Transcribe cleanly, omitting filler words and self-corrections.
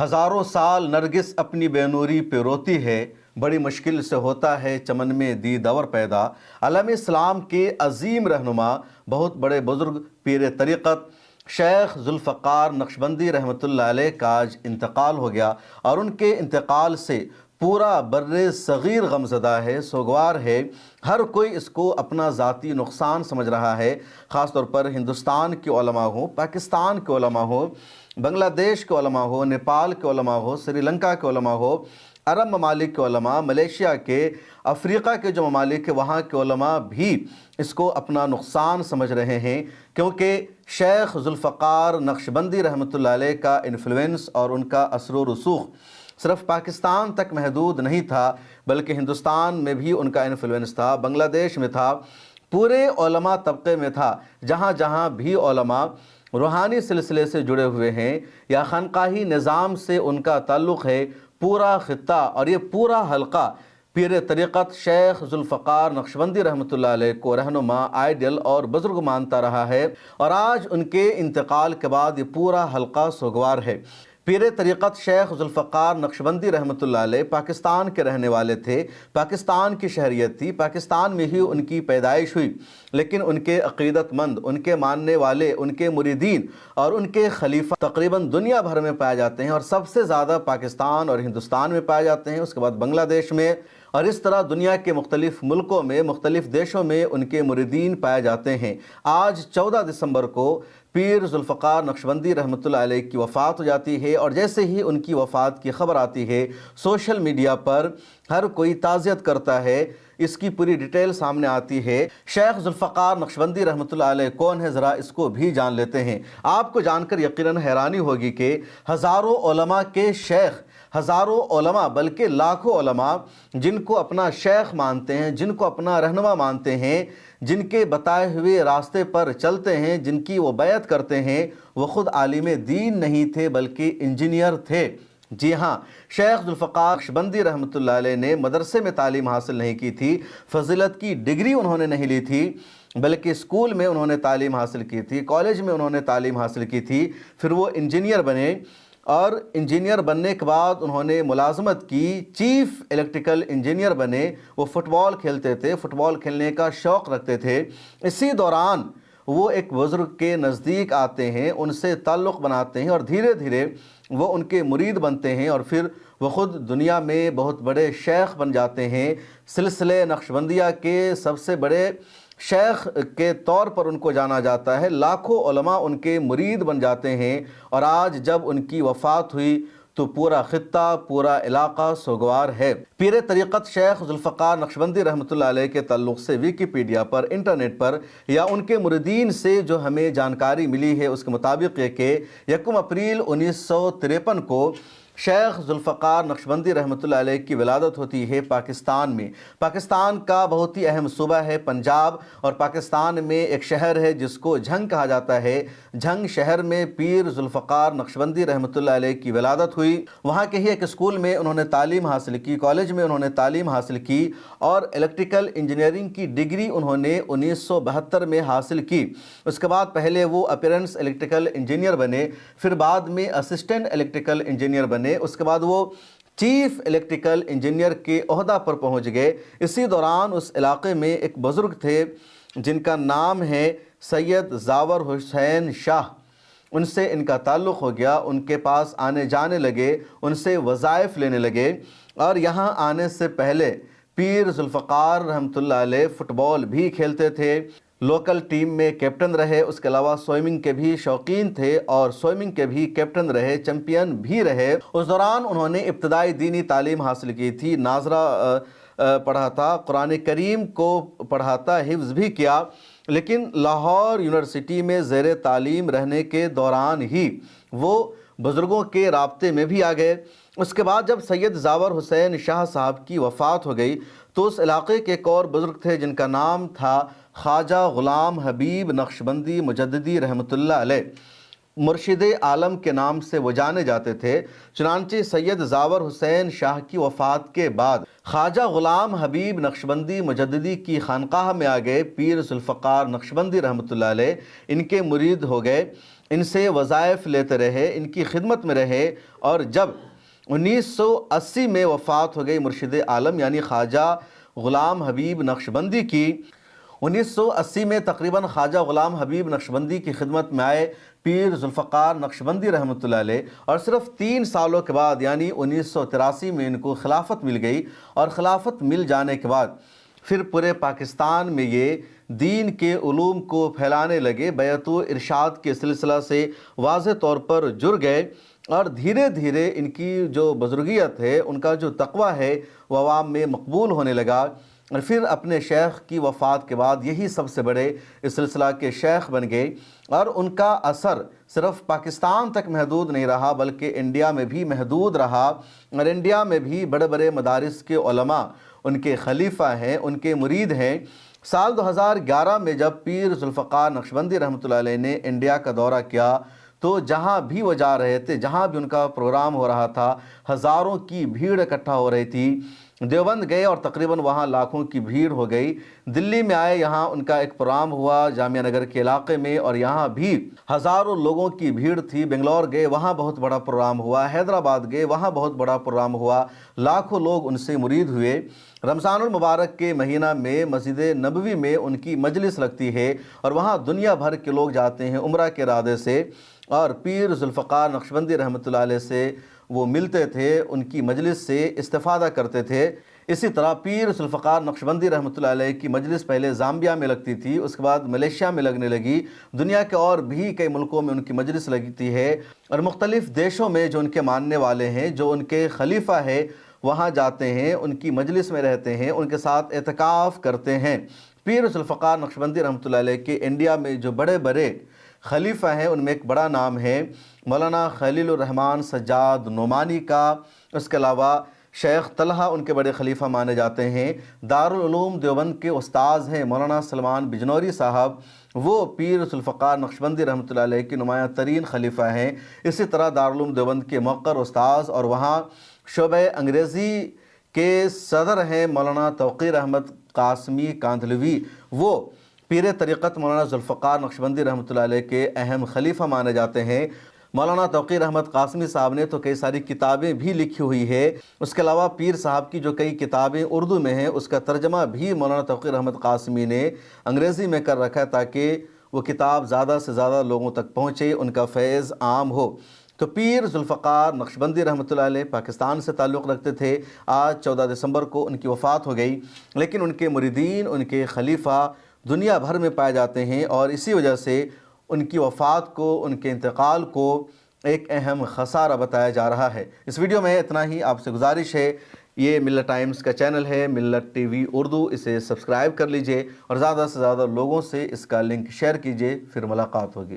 ہزاروں سال نرگس اپنی بے نوری پہ روتی ہے، بڑی مشکل سے ہوتا ہے چمن میں دید اور پیدا۔ عالم اسلام کے عظیم رہنما، بہت بڑے بزرگ پیر طریقت شیخ ذوالفقار نقشبندی رحمۃ اللہ علیہ کا آج انتقال ہو گیا، اور ان کے انتقال سے پورا بر صغیر غمزدہ ہے، سوگوار ہے۔ ہر کوئی اس کو اپنا ذاتی نقصان سمجھ رہا ہے، خاص طور پر ہندوستان کے علماء ہوں، پاکستان کے علماء ہوں، بنگلہ دیش کے علماء ہو، نیپال کے علماء ہو، سری لنکا کے علماء ہو، عرب ممالک کے علماء، ملیشیا کے، افریقہ کے جو ممالک ہیں وہاں کے علماء بھی اس کو اپنا نقصان سمجھ رہے ہیں، کیونکہ شیخ ذوالفقار نقشبندی رحمۃ اللہ علیہ کا انفلوئنس اور ان کا اثر و رسوخ صرف پاکستان تک محدود نہیں تھا، بلکہ ہندوستان میں بھی ان کا انفلوئنس تھا، بنگلہ دیش میں تھا، پورے علماء طبقے میں تھا۔ جہاں جہاں بھی علماء روحانی سلسلے سے جڑے ہوئے ہیں یا خانقاہی نظام سے ان کا تعلق ہے، پورا خطہ اور یہ پورا حلقہ پیر طریقت شیخ ذوالفقار نقشبندی رحمۃ اللہ علیہ کو رہنما، آئیڈیل اور بزرگ مانتا رہا ہے، اور آج ان کے انتقال کے بعد یہ پورا حلقہ سوگوار ہے۔ پیر طریقت شیخ ذوالفقار نقشبندی رحمۃ اللہ علیہ پاکستان کے رہنے والے تھے، پاکستان کی شہریت تھی، پاکستان میں ہی ان کی پیدائش ہوئی، لیکن ان کے عقیدت مند، ان کے ماننے والے، ان کے مریدین اور ان کے خلیفہ تقریباً دنیا بھر میں پائے جاتے ہیں، اور سب سے زیادہ پاکستان اور ہندوستان میں پائے جاتے ہیں، اس کے بعد بنگلہ دیش میں، اور اس طرح دنیا کے مختلف ملکوں میں، مختلف دیشوں میں ان کے مریدین پائے جاتے ہیں۔ آج 14 دسمبر کو پیر ذوالفقار نقشبندی رحمۃ اللہ علیہ کی وفات ہو جاتی ہے، اور جیسے ہی ان کی وفات کی خبر آتی ہے سوشل میڈیا پر ہر کوئی تعزیت کرتا ہے، اس کی پوری ڈیٹیل سامنے آتی ہے۔ شیخ ذوالفقار نقشبندی رحمۃ اللہ علیہ کون ہے، ذرا اس کو بھی جان لیتے ہیں۔ آپ کو جان کر یقیناً حیرانی ہوگی کہ ہزاروں علماء کے شیخ، ہزاروں علماء بلکہ لاکھوں علماء جن کو اپنا شیخ مانتے ہیں، جن کو اپنا رہنما مانتے ہیں، جن کے بتائے ہوئے راستے پر چلتے ہیں، جن کی وہ بیعت کرتے ہیں، وہ خود عالم دین نہیں تھے بلکہ انجینئر تھے۔ جی ہاں، شیخ ذوالفقار نقشبندی رحمۃ اللہ علیہ نے مدرسے میں تعلیم حاصل نہیں کی تھی، فضیلت کی ڈگری انہوں نے نہیں لی تھی، بلکہ اسکول میں انہوں نے تعلیم حاصل کی تھی، کالج میں انہوں نے تعلیم حاصل کی تھی، پھر وہ انجینئر بنے، اور انجینئر بننے کے بعد انہوں نے ملازمت کی، چیف الیکٹریکل انجینئر بنے۔ وہ فٹ بال کھیلتے تھے، فٹ بال کھیلنے کا شوق رکھتے تھے۔ اسی دوران وہ ایک بزرگ کے نزدیک آتے ہیں، ان سے تعلق بناتے ہیں، اور دھیرے دھیرے وہ ان کے مرید بنتے ہیں، اور پھر وہ خود دنیا میں بہت بڑے شیخ بن جاتے ہیں۔ سلسلے نقشبندیہ کے سب سے بڑے شیخ کے طور پر ان کو جانا جاتا ہے، لاکھوں علماء ان کے مرید بن جاتے ہیں، اور آج جب ان کی وفات ہوئی تو پورا خطہ، پورا علاقہ سوگوار ہے۔ پیر طریقت شیخ ذوالفقار نقشبندی رحمۃ اللہ علیہ کے تعلق سے ویکیپیڈیا پر، انٹرنیٹ پر یا ان کے مریدین سے جو ہمیں جانکاری ملی ہے اس کے مطابق یہ کہ 1 اپریل 1953 کو شیخ ذوالفقار نقشبندی رحمۃ اللہ علیہ کی ولادت ہوتی ہے پاکستان میں۔ پاکستان کا بہت ہی اہم صوبہ ہے پنجاب، اور پاکستان میں ایک شہر ہے جس کو جھنگ کہا جاتا ہے۔ جھنگ شہر میں پیر ذوالفقار نقشبندی رحمۃ اللہ علیہ کی ولادت ہوئی۔ وہاں کے ہی ایک اسکول میں انہوں نے تعلیم حاصل کی، کالج میں انہوں نے تعلیم حاصل کی، اور الیکٹریکل انجینئرنگ کی ڈگری انہوں نے 1972 میں حاصل کی۔ اس کے بعد پہلے وہ اپیرنس الیکٹریکل انجینئر بنے، پھر بعد میں اسسٹنٹ الیکٹریکل انجینئر بنے، اس کے بعد وہ چیف الیکٹریکل انجینئر کے عہدہ پر پہنچ گئے۔ اسی دوران اس علاقے میں ایک بزرگ تھے جن کا نام ہے سید زاور حسین شاہ، ان سے ان کا تعلق ہو گیا، ان کے پاس آنے جانے لگے، ان سے وظائف لینے لگے، اور یہاں آنے سے پہلے پیر ذوالفقار رحمۃ اللہ علیہ فٹ بال بھی کھیلتے تھے، لوکل ٹیم میں کیپٹن رہے، اس کے علاوہ سوئمنگ کے بھی شوقین تھے، اور سوئمنگ کے بھی کیپٹن رہے، چیمپئن بھی رہے۔ اس دوران انہوں نے ابتدائی دینی تعلیم حاصل کی تھی، ناظرہ پڑھا تھا، قرآن کریم کو پڑھا تھا، حفظ بھی کیا، لیکن لاہور یونیورسٹی میں زیر تعلیم رہنے کے دوران ہی وہ بزرگوں کے رابطے میں بھی آ گئے۔ اس کے بعد جب سید زاور حسین شاہ صاحب کی وفات ہو گئی تو اس علاقے کے ایک اور بزرگ تھے جن کا نام تھا خواجہ غلام حبیب نقشبندی مجددی رحمۃ اللہ علیہ، مرشد عالم کے نام سے وہ جانے جاتے تھے۔ چنانچہ سید زاور حسین شاہ کی وفات کے بعد خواجہ غلام حبیب نقشبندی مجددی کی خانقاہ میں آ گئے پیر ذوالفقار نقشبندی رحمۃ اللہ علیہ، ان کے مرید ہو گئے۔ ان سے وظائف لیتے رہے، ان کی خدمت میں رہے، اور جب 1980 میں وفات ہو گئی مرشد عالم یعنی خواجہ غلام حبیب نقشبندی کی، 1980 میں تقریباً خواجہ غلام حبیب نقشبندی کی خدمت میں آئے پیر ذوالفقار نقشبندی رحمۃ اللہ علیہ، اور صرف 3 سالوں کے بعد یعنی 1983 میں ان کو خلافت مل گئی، اور خلافت مل جانے کے بعد پھر پورے پاکستان میں یہ دین کے علوم کو پھیلانے لگے، بیعت و ارشاد کے سلسلہ سے واضح طور پر جڑ گئے، اور دھیرے دھیرے ان کی جو بزرگیت ہے، ان کا جو تقویٰ ہے، وہ عوام میں مقبول ہونے لگا، اور پھر اپنے شیخ کی وفات کے بعد یہی سب سے بڑے اس سلسلہ کے شیخ بن گئے، اور ان کا اثر صرف پاکستان تک محدود نہیں رہا بلکہ انڈیا میں بھی محدود رہا، اور انڈیا میں بھی بڑے بڑے مدارس کے علماء ان کے خلیفہ ہیں، ان کے مرید ہیں۔ سال 2011 میں جب پیر ذوالفقار نقشبندی رحمۃ اللہ علیہ نے انڈیا کا دورہ کیا تو جہاں بھی وہ جا رہے تھے، جہاں بھی ان کا پروگرام ہو رہا تھا، ہزاروں کی بھیڑ اکٹھا ہو رہی تھی۔ دیوبند گئے اور تقریباً وہاں لاکھوں کی بھیڑ ہو گئی۔ دلی میں آئے، یہاں ان کا ایک پروگرام ہوا جامعہ نگر کے علاقے میں، اور یہاں بھی ہزاروں لوگوں کی بھیڑ تھی۔ بنگلور گئے، وہاں بہت بڑا پروگرام ہوا۔ حیدرآباد گئے، وہاں بہت بڑا پروگرام ہوا، لاکھوں لوگ ان سے مرید ہوئے۔ رمضان المبارک کے مہینہ میں مسجد نبوی میں ان کی مجلس لگتی ہے، اور وہاں دنیا بھر کے لوگ جاتے ہیں عمرہ کے ارادے سے، اور پیر ذوالفقار نقشبندی رحمۃ اللہ علیہ سے وہ ملتے تھے، ان کی مجلس سے استفادہ کرتے تھے۔ اسی طرح پیر ذوالفقار نقشبندی رحمۃ اللہ علیہ کی مجلس پہلے زامبیا میں لگتی تھی، اس کے بعد ملیشیا میں لگنے لگی، دنیا کے اور بھی کئی ملکوں میں ان کی مجلس لگتی ہے، اور مختلف دیشوں میں جو ان کے ماننے والے ہیں، جو ان کے خلیفہ ہیں، وہاں جاتے ہیں، ان کی مجلس میں رہتے ہیں، ان کے ساتھ اعتکاف کرتے ہیں۔ پیر ذوالفقار نقشبندی رحمۃ اللہ علیہ کے انڈیا میں جو بڑے بڑے خلیفہ ہیں، ان میں ایک بڑا نام ہے مولانا خلیل الرحمن سجاد نعمانی کا، اس کے علاوہ شیخ طلحہ ان کے بڑے خلیفہ مانے جاتے ہیں۔ دارالعلوم دیوبند کے استاذ ہیں مولانا سلمان بجنوری صاحب، وہ پیر ذوالفقار نقشبندی رحمۃ اللہ علیہ کے نمایاں ترین خلیفہ ہیں۔ اسی طرح دارالعلوم دیوبند کے موقر استاذ اور وہاں شعبہ انگریزی کے صدر ہیں مولانا توقیر احمد قاسمی کاندھلوی، وہ پیر طریقت مولانا ذوالفقار نقشبندی رحمۃ اللہ علیہ کے اہم خلیفہ مانے جاتے ہیں۔ مولانا توقیر احمد قاسمی صاحب نے تو کئی ساری کتابیں بھی لکھی ہوئی ہے، اس کے علاوہ پیر صاحب کی جو کئی کتابیں اردو میں ہیں اس کا ترجمہ بھی مولانا توقیر احمد قاسمی نے انگریزی میں کر رکھا ہے تاکہ وہ کتاب زیادہ سے زیادہ لوگوں تک پہنچے، ان کا فیض عام ہو۔ تو پیر ذوالفقار نقشبندی رحمۃ اللہ علیہ پاکستان سے تعلق رکھتے تھے۔ آج 14 دسمبر کو ان کی وفات ہو گئی، لیکن ان کے مریدین، ان کے خلیفہ دنیا بھر میں پائے جاتے ہیں، اور اسی وجہ سے ان کی وفات کو، ان کے انتقال کو ایک اہم خسارہ بتایا جا رہا ہے۔ اس ویڈیو میں اتنا ہی، آپ سے گزارش ہے یہ ملت ٹائمز کا چینل ہے ملت ٹی وی اردو، اسے سبسکرائب کر لیجئے اور زیادہ سے زیادہ لوگوں سے اس کا لنک شیئر کیجئے۔ پھر ملاقات ہوگی۔